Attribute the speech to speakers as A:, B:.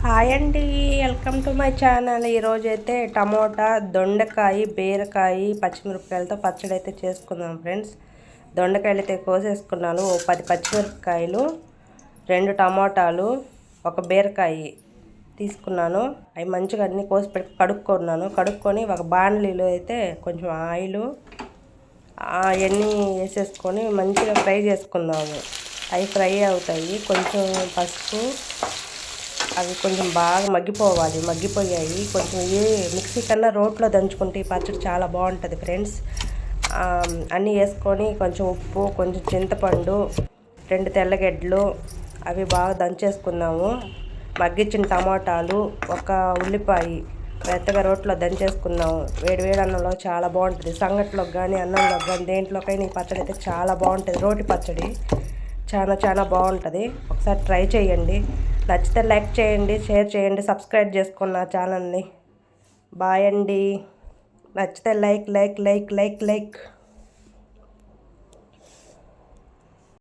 A: Hi అండి, welcome to my channel. ఈరోజైతే tomato, దొండకాయ, బీరకాయ, పచ్చిమిరపకాయలతో పచ్చడి అయితే చేసుకుందాం ఫ్రెండ్స్. దొండకాయలు అయితే కోసేసుకున్నాను. 10 పచ్చిమిరపకాయలు, 2 టమోటాలు, ఒక బీరకాయ తీసుకున్నాను. అవి మంచిగా అన్నీ కోసి కడుక్కొని ఒక బాణలీలో అయితే కొంచెం ఆయిల్ అవన్నీ వేసేసుకొని మంచిగా ఫ్రై చేసుకుందాము. అవి ఫ్రై అవుతాయి. కొంచెం పసుపు, అవి కొంచెం బాగా మగ్గిపోయాయి. కొంచెం మిక్సీ కన్నా రోట్లో దంచుకుంటే ఈ పచ్చడి చాలా బాగుంటుంది ఫ్రెండ్స్. అన్నీ వేసుకొని కొంచెం ఉప్పు, కొంచెం చింతపండు, 2 తెల్లగడ్డలు అవి బాగా దంచేసుకున్నాము. మగ్గించిన టమాటాలు, ఒక ఉల్లిపాయ మెత్తగా రోట్లో దంచేసుకున్నాము. వేడి అన్నంలో చాలా బాగుంటుంది. సంగట్లోకి కానీ అన్నంలోకి కానీ దేంట్లోకైనా ఈ పచ్చడి అయితే చాలా బాగుంటుంది. రోటి పచ్చడి చాలా బాగుంటుంది. ఒకసారి ట్రై చేయండి. నచ్చితే లైక్ చేయండి, షేర్ చేయండి, సబ్స్క్రైబ్ చేసుకోండి నా ఛానల్ని. బాయ్ అండి. నచ్చితే లైక్.